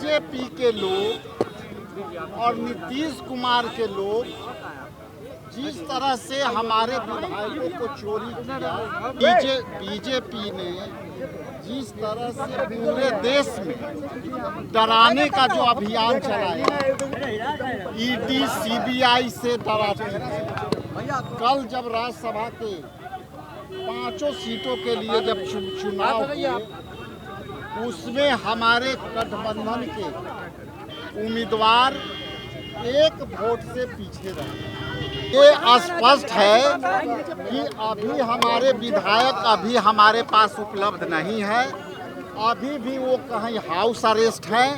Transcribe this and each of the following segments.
BJP के लोग और नीतीश कुमार के लोग जिस तरह से हमारे विधायकों को चोरी किया, बीजेपी ने जिस तरह से पूरे देश में डराने का जो अभियान चलाया, ईडी सीबीआई से डराती है। कल जब राज्यसभा के 5 सीटों के लिए जब चुनाव हुए, उसमें हमारे गठबंधन के उम्मीदवार 1 वोट से पीछे रहे। ये स्पष्ट है कि अभी हमारे विधायक अभी हमारे पास उपलब्ध नहीं है। अभी भी वो कहीं हाउस अरेस्ट हैं,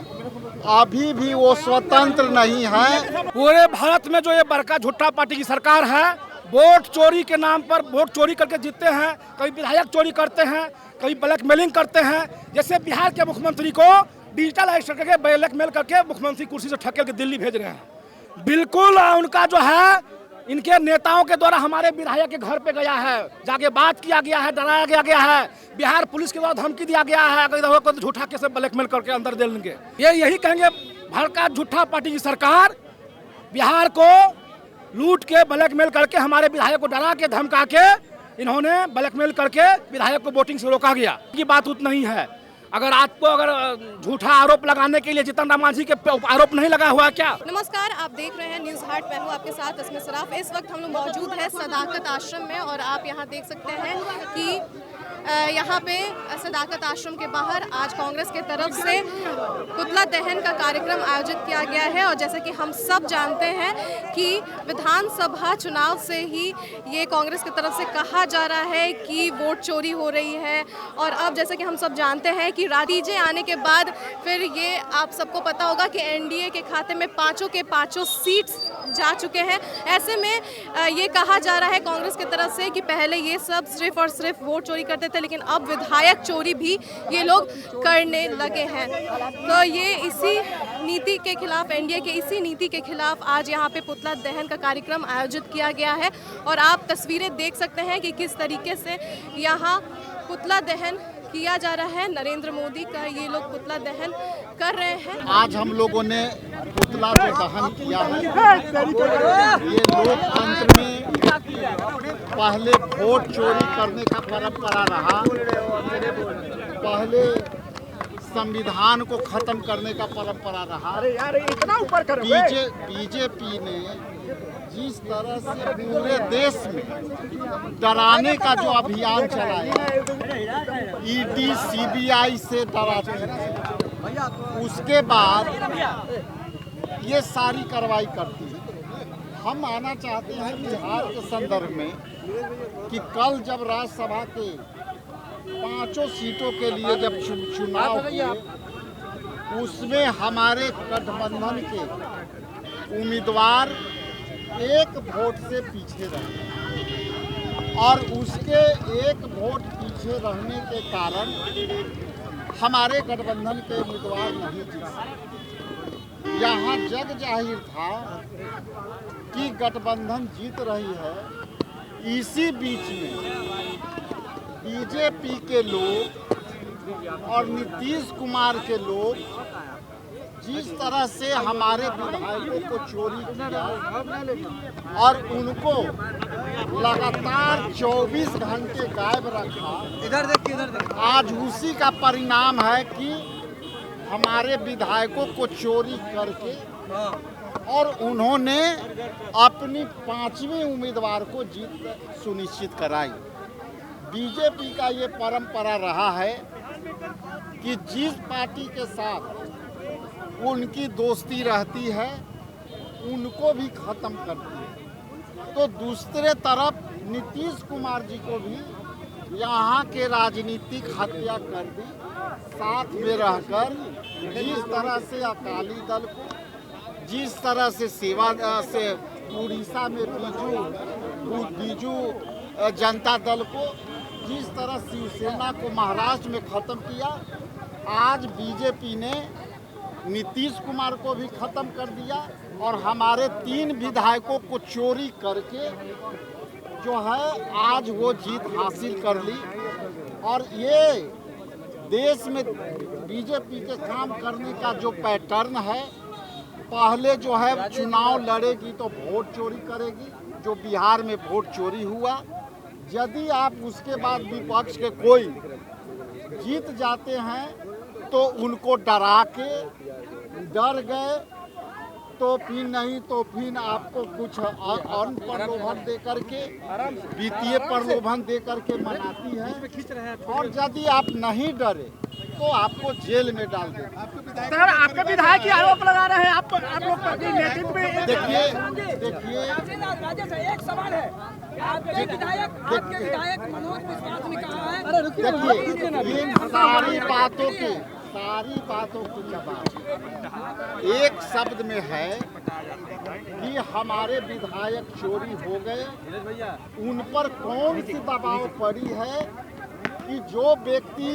अभी भी वो स्वतंत्र नहीं है। पूरे भारत में जो ये बड़का झूठा पार्टी की सरकार है, वोट चोरी के नाम पर वोट चोरी करके जीतते हैं, कभी विधायक चोरी करते हैं, कभी ब्लैकमेलिंग करते हैं। जैसे बिहार के मुख्यमंत्री को डिजिटल अरेस्ट करके ब्लैकमेल करके मुख्यमंत्री कुर्सी से ठकेल के दिल्ली भेज रहे हैं। बिल्कुल उनका जो है इनके नेताओं के द्वारा हमारे विधायक के घर पे गया है, जाके बात किया गया है, डराया गया है। बिहार पुलिस के द्वारा धमकी दिया गया है, अगर तो झूठा केस ब्लैकमेल करके अंदर दे लेंगे। ये यही कहेंगे भड़का झूठा पार्टी की सरकार बिहार को लूट के ब्लैकमेल करके हमारे विधायक को डरा के धमका के इन्होंने ब्लैकमेल करके विधायक को वोटिंग से रोका गया। ये बात उतना ही है। अगर आपको अगर झूठा आरोप लगाने के लिए जीतन राम मांझी के आरोप नहीं लगा हुआ क्या? नमस्कार, आप देख रहे हैं न्यूज़ हाट। मैं हूँ आपके साथ इसमें सराफ। इस वक्त हम लोग मौजूद हैं सदाकत आश्रम में और आप यहाँ देख सकते हैं कि यहाँ पे सदाकत आश्रम के बाहर आज कांग्रेस के तरफ से पुतला दहन का कार्यक्रम आयोजित किया गया है। और जैसे कि हम सब जानते हैं कि विधानसभा चुनाव से ही ये कांग्रेस की तरफ से कहा जा रहा है कि वोट चोरी हो रही है। और अब जैसे कि हम सब जानते हैं कि नतीजे आने के बाद फिर ये आप सबको पता होगा कि एनडीए के खाते में 5 के 5 सीट्स जा चुके हैं। ऐसे में ये कहा जा रहा है कांग्रेस की तरफ से कि पहले ये सब सिर्फ और सिर्फ वोट चोरी करते थे, लेकिन अब विधायक चोरी भी ये लोग करने लगे हैं। तो ये इसी नीति के खिलाफ, एनडीए के इसी नीति के खिलाफ आज यहाँ पे पुतला दहन का कार्यक्रम आयोजित किया गया है। और आप तस्वीरें देख सकते हैं कि किस तरीके से यहाँ पुतला दहन किया जा रहा है। नरेंद्र मोदी का ये लोग पुतला दहन कर रहे हैं। आज हम लोगों ने पुतला जो दहन किया है, ये लोकतंत्र में पहले वोट चोरी करने का परंपरा रहा, पहले संविधान को खत्म करने का परंपरा रहा। बीजेपी ने जिस तरह से पूरे देश में डराने का जो अभियान चलाया, ईडी सीबीआई से डराती है, उसके बाद ये सारी कार्रवाई करती है। हम आना चाहते हैं बिहार के संदर्भ में कि कल जब राज्यसभा के 5 सीटों के लिए जब चुनाव हुए, उसमें हमारे गठबंधन के उम्मीदवार 1 वोट से पीछे रहे। और उसके 1 वोट पीछे रहने के कारण हमारे गठबंधन के उम्मीदवार नहीं जीत सके। यहाँ जग जाहिर था कि गठबंधन जीत रही है। इसी बीच में बीजेपी के लोग और नीतीश कुमार के लोग जिस तरह से हमारे विधायकों को चोरी किया और उनको लगातार 24 घंटे गायब रखा, आज उसी का परिणाम है कि हमारे विधायकों को चोरी करके और उन्होंने अपनी 5वीं उम्मीदवार को जीत सुनिश्चित कराई। बीजेपी का ये परंपरा रहा है कि जिस पार्टी के साथ उनकी दोस्ती रहती है उनको भी खत्म करती है। तो दूसरे तरफ नीतीश कुमार जी को भी यहाँ के राजनीतिक हत्या कर दी। साथ में रहकर जिस तरह से अकाली दल को, जिस तरह से सेवा से उड़ीसा में बीजू जनता दल को, जिस तरह शिवसेना को महाराष्ट्र में खत्म किया, आज बीजेपी ने नीतीश कुमार को भी खत्म कर दिया और हमारे 3 विधायकों को चोरी करके जो है आज वो जीत हासिल कर ली। और ये देश में बीजेपी के काम करने का जो पैटर्न है, पहले जो है चुनाव लड़ेगी तो वोट चोरी करेगी, जो बिहार में वोट चोरी हुआ। यदि आप उसके बाद विपक्ष के कोई जीत जाते हैं तो उनको डरा के, डर गए तो फिर नहीं तो फिर आपको कुछ अन्य प्रलोभन दे करके, वित्तीय प्रलोभन दे करके मनाती है। और यदि आप नहीं डरे तो आपको जेल में डाल देंगे। सर, आपके विधायक की आरोप लगा रहे हैं आप लोग नेतृत्व में। देखिए एक सवाल है, आपके विधायक मनोज विश्वास ने कहा है, देखिए इन सारी बातों की जवाब एक शब्द में है कि हमारे विधायक चोरी हो गए। उन पर कौन सी दबाव पड़ी है कि जो व्यक्ति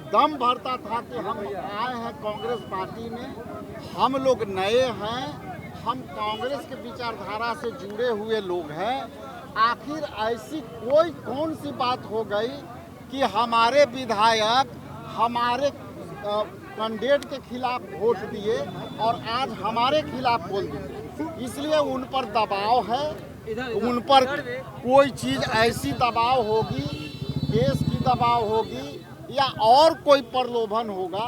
दम भरता था कि हम आए हैं कांग्रेस पार्टी में, हम लोग नए हैं, हम कांग्रेस के विचारधारा से जुड़े हुए लोग हैं, आखिर ऐसी कौन सी बात हो गई कि हमारे विधायक हमारे कैंडिडेट के खिलाफ वोट दिए और आज हमारे खिलाफ बोल दिए। इसलिए उन पर दबाव है, उन पर कोई चीज़ ऐसी दबाव होगी, केस की दबाव होगी या और कोई प्रलोभन होगा।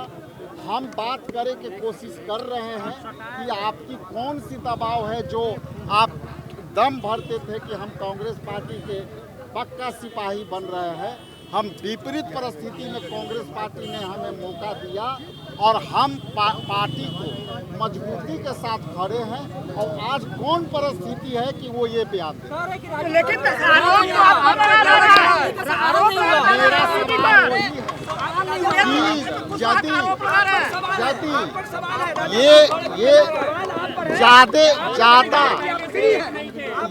हम बात करने की कोशिश कर रहे हैं कि आपकी कौन सी दबाव है जो आप दम भरते थे कि हम कांग्रेस पार्टी के पक्का सिपाही बन रहे हैं। हम विपरीत परिस्थिति में कांग्रेस पार्टी ने हमें मौका दिया और हम पार्टी को मजबूती के साथ खड़े हैं। और आज कौन परिस्थिति है कि वो ये बयान दे। लेकिन मेरा सवाल वही है कि यदि ये ज़्यादा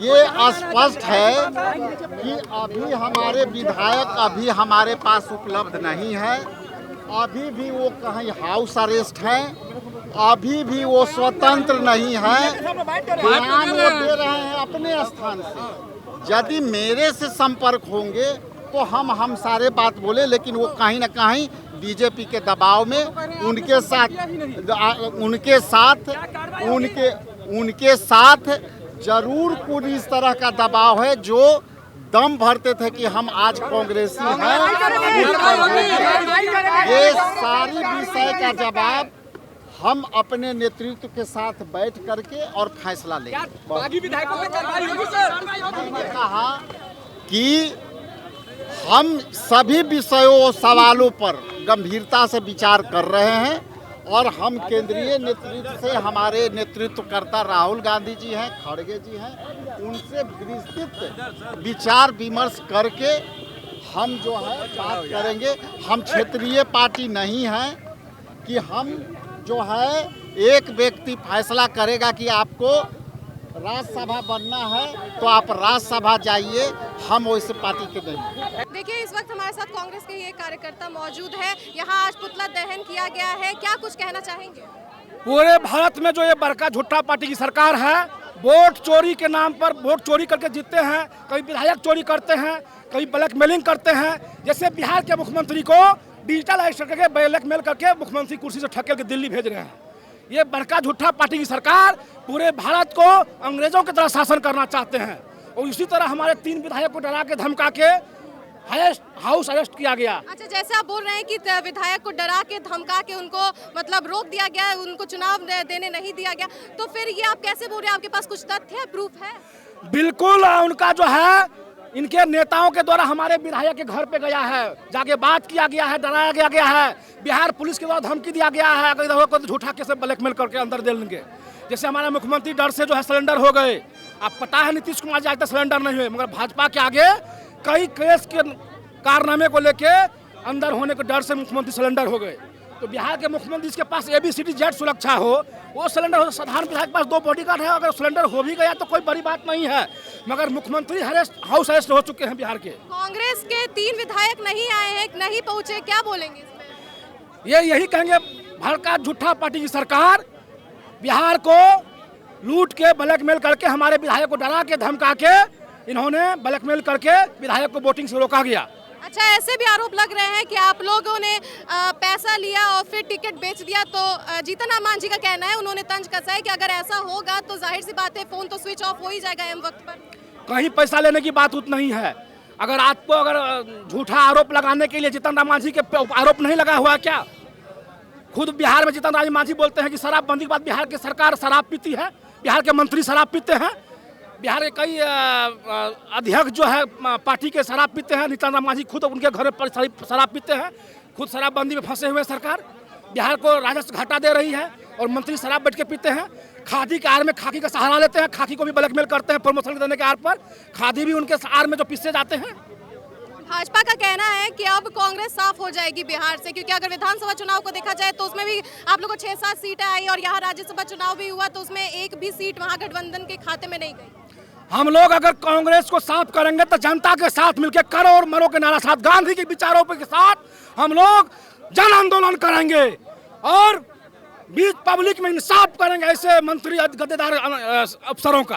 ये स्पष्ट है कि अभी हमारे विधायक अभी हमारे पास उपलब्ध नहीं है, अभी भी वो कहीं हाउस अरेस्ट हैं, अभी भी वो स्वतंत्र नहीं है, बयान वो दे रहे हैं अपने स्थान से। यदि मेरे से संपर्क होंगे तो हम सारे बात बोले, लेकिन वो कहीं ना कहीं बीजेपी के दबाव में उनके साथ जरूर कुछ इस तरह का दबाव है जो दम भरते थे कि हम आज कांग्रेसी हैं। ये सारी विषय का जवाब हम अपने नेतृत्व के साथ बैठ करके और फैसला लेंगे। मैंने कहा कि हम सभी विषयों सवालों पर गंभीरता से विचार कर रहे हैं और हम केंद्रीय नेतृत्व से, हमारे नेतृत्वकर्ता राहुल गांधी जी हैं, खड़गे जी हैं, उनसे विस्तृत विचार विमर्श करके हम जो है बात करेंगे। हम क्षेत्रीय पार्टी नहीं है कि हम जो है एक व्यक्ति फैसला करेगा कि आपको राज्यसभा बनना है तो आप राज्यसभा जाइए, हम वैसे पार्टी के नहीं। देखिए, इस वक्त हमारे साथ कांग्रेस के ही एक कार्यकर्ता मौजूद है। यहाँ आज पुतला दहन किया गया है, क्या कुछ कहना चाहेंगे? पूरे भारत में जो ये बड़का झुट्टा पार्टी की सरकार है, वोट चोरी के नाम पर वोट चोरी करके जीतते हैं, कभी विधायक चोरी करते हैं, कभी ब्लैकमेलिंग करते हैं। जैसे बिहार के मुख्यमंत्री को डिजिटल अरेस्ट करके ब्लैकमेल करके मुख्यमंत्री कुर्सी से ठकेल के दिल्ली भेज रहे हैं। ये बड़का झूठा पार्टी की सरकार पूरे भारत को अंग्रेजों की तरह शासन करना चाहते हैं। और इसी तरह हमारे 3 विधायक को डरा के धमका के हाउस अरेस्ट किया गया। अच्छा, जैसे आप बोल रहे हैं कि विधायक को डरा के धमका के उनको मतलब रोक दिया गया, उनको चुनाव देने नहीं दिया गया, तो फिर ये आप कैसे बोल रहे हैं? आपके पास कुछ तथ्य है, प्रूफ है? बिल्कुल, उनका जो है इनके नेताओं के द्वारा हमारे विधायक के घर पे गया है, जाके बात किया गया है, डराया गया है, बिहार पुलिस के द्वारा धमकी दिया गया है, अगर झूठा के से ब्लैकमेल करके अंदर दे लेंगे। जैसे हमारे मुख्यमंत्री डर से जो है सिलेंडर हो गए। आप पता है नीतीश कुमार जी आज तक सिलेंडर नहीं हुए, मगर भाजपा के आगे कई केस के कारनामे को लेके अंदर होने के डर से मुख्यमंत्री सिलेंडर हो गए। तो बिहार के मुख्यमंत्री जिसके पास ABCD जेड सुरक्षा हो, वो सिलेंडर हो। साधारण विधायक के पास 2 बॉडीगार्ड है, अगर सिलेंडर हो भी गया तो कोई बड़ी बात नहीं है, मगर मुख्यमंत्री हाउस अरेस्ट हो चुके हैं बिहार के। कांग्रेस के 3 विधायक नहीं आए हैं, नहीं पहुंचे, क्या बोलेंगे इसमें? ये यही कहेंगे, भारत का झूठा पार्टी की सरकार बिहार को लूट के ब्लैकमेल करके हमारे विधायक को डरा के धमका के इन्होंने ब्लैकमेल करके विधायक को वोटिंग से रोका गया। अच्छा, ऐसे भी आरोप लग रहे हैं कि आप लोगों ने पैसा लिया और फिर टिकट बेच दिया। तो जीतन राम मांझी का कहना है, उन्होंने तंज कसा है कि अगर ऐसा होगा तो जाहिर सी बात है फोन तो स्विच ऑफ हो ही जाएगा एम वक्त पर। कहीं पैसा लेने की बात उतना ही है। अगर आपको झूठा आरोप लगाने के लिए जीतन राम मांझी के आरोप नहीं लगा हुआ क्या? खुद बिहार में जीतन राम मांझी बोलते हैं कि शराबबंदी के बाद बिहार की सरकार शराब पीती है, बिहार के मंत्री शराब पीते हैं, बिहार के कई अध्यक्ष जो है पार्टी के शराब पीते हैं। जीतन राम मांझी खुद उनके घर पर शराब पीते हैं, खुद शराबबंदी में फंसे हुए सरकार बिहार को राजस्व घाटा दे रही है और मंत्री शराब बैठ के पीते हैं। खादी के आड़ में खाकी का सहारा लेते हैं, खाकी को भी ब्लैकमेल करते हैं प्रमोशन देने के आड़ पर। खादी भी उनके आड़ में जो पीसे जाते हैं। भाजपा का कहना है कि अब कांग्रेस साफ हो जाएगी बिहार से, क्योंकि अगर विधानसभा चुनाव को देखा जाए तो उसमें भी आप लोगों को 6-7 सीटें आई और यहाँ राज्यसभा चुनाव भी हुआ तो उसमें एक भी सीट महागठबंधन के खाते में नहीं गई। हम लोग अगर कांग्रेस को साफ करेंगे तो जनता के साथ मिलकर करो और मरो के नारा साथ, गांधी के विचारों के साथ हम लोग जन आंदोलन करेंगे और बीच पब्लिक में इंसाफ करेंगे ऐसे मंत्री गद्देदार अफसरों का।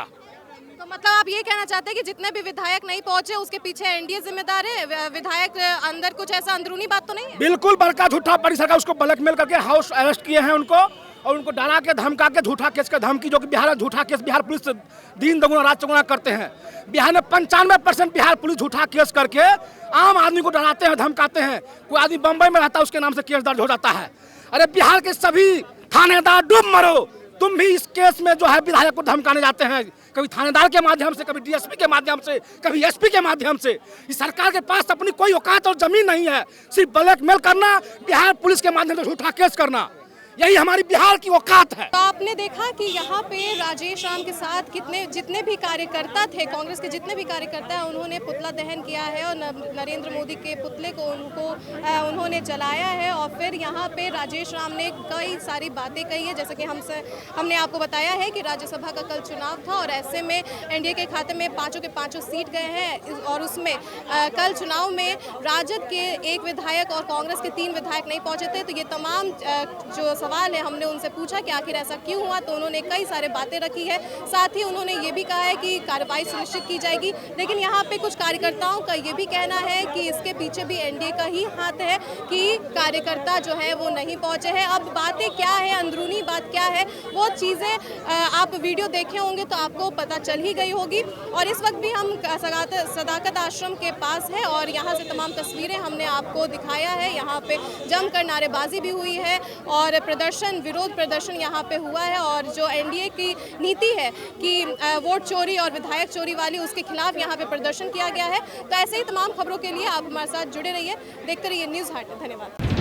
तो मतलब आप ये कहना चाहते हैं कि जितने भी विधायक नहीं पहुंचे उसके पीछे एनडीए जिम्मेदार है? विधायक अंदर कुछ ऐसा अंदरूनी बात तो नहीं है? बिल्कुल, बड़का झूठा पार्टी सरकार उसको ब्लैकमेल करके हाउस अरेस्ट किए हैं उनको और उनको डरा के धमका के झूठा केस का धमकी, जो कि बिहार में झूठा केस बिहार पुलिस दिन दोगुना रात चौगुना करते हैं। बिहार में 95% बिहार पुलिस झूठा केस करके आम आदमी को डराते हैं, धमकाते हैं। कोई आदमी बम्बई में रहता है उसके नाम से केस दर्ज हो जाता है। अरे बिहार के सभी थानेदार डूब मरो, तुम भी इस केस में जो है विधायक को धमकाने जाते हैं, कभी थानेदार के माध्यम से, कभी डीएसपी के माध्यम से, कभी एसपी के माध्यम से। इस सरकार के पास अपनी कोई औकात और जमीन नहीं है, सिर्फ ब्लैकमेल करना, बिहार पुलिस के माध्यम से झूठा केस करना, यही हमारी बिहार की औकात है। तो आपने देखा कि यहाँ पे राजेश राम के साथ जितने भी कार्यकर्ता थे, कांग्रेस के जितने भी कार्यकर्ता हैं, उन्होंने पुतला दहन किया है और नरेंद्र मोदी के पुतले को उन्होंने जलाया है। और फिर यहाँ पे राजेश राम ने कई सारी बातें कही है, जैसे कि हमने आपको बताया है कि राज्यसभा का कल चुनाव था और ऐसे में एनडीए के खाते में 5 के 5 सीट गए हैं और उसमें कल चुनाव में राजद के 1 विधायक और कांग्रेस के 3 विधायक नहीं पहुंचे थे। तो ये तमाम जो सवाल है हमने उनसे पूछा कि आखिर ऐसा क्यों हुआ, तो उन्होंने कई सारे बातें रखी है। साथ ही उन्होंने ये भी कहा है कि कार्रवाई सुनिश्चित की जाएगी। लेकिन यहाँ पे कुछ कार्यकर्ताओं का ये भी कहना है कि इसके पीछे भी एनडीए का ही हाथ है कि कार्यकर्ता जो है वो नहीं पहुंचे हैं। अब बातें क्या है, अंदरूनी बात क्या है, वो चीज़ें आप वीडियो देखे होंगे तो आपको पता चल ही गई होगी। और इस वक्त भी हम सदाकत आश्रम के पास है और यहाँ से तमाम तस्वीरें हमने आपको दिखाया है। यहाँ पे जमकर नारेबाजी भी हुई है और विरोध प्रदर्शन यहाँ पे हुआ है और जो एनडीए की नीति है कि वोट चोरी और विधायक चोरी वाली, उसके खिलाफ यहाँ पे प्रदर्शन किया गया है। तो ऐसे ही तमाम खबरों के लिए आप हमारे साथ जुड़े रहिए, देखते रहिए न्यूज़ हाट। धन्यवाद।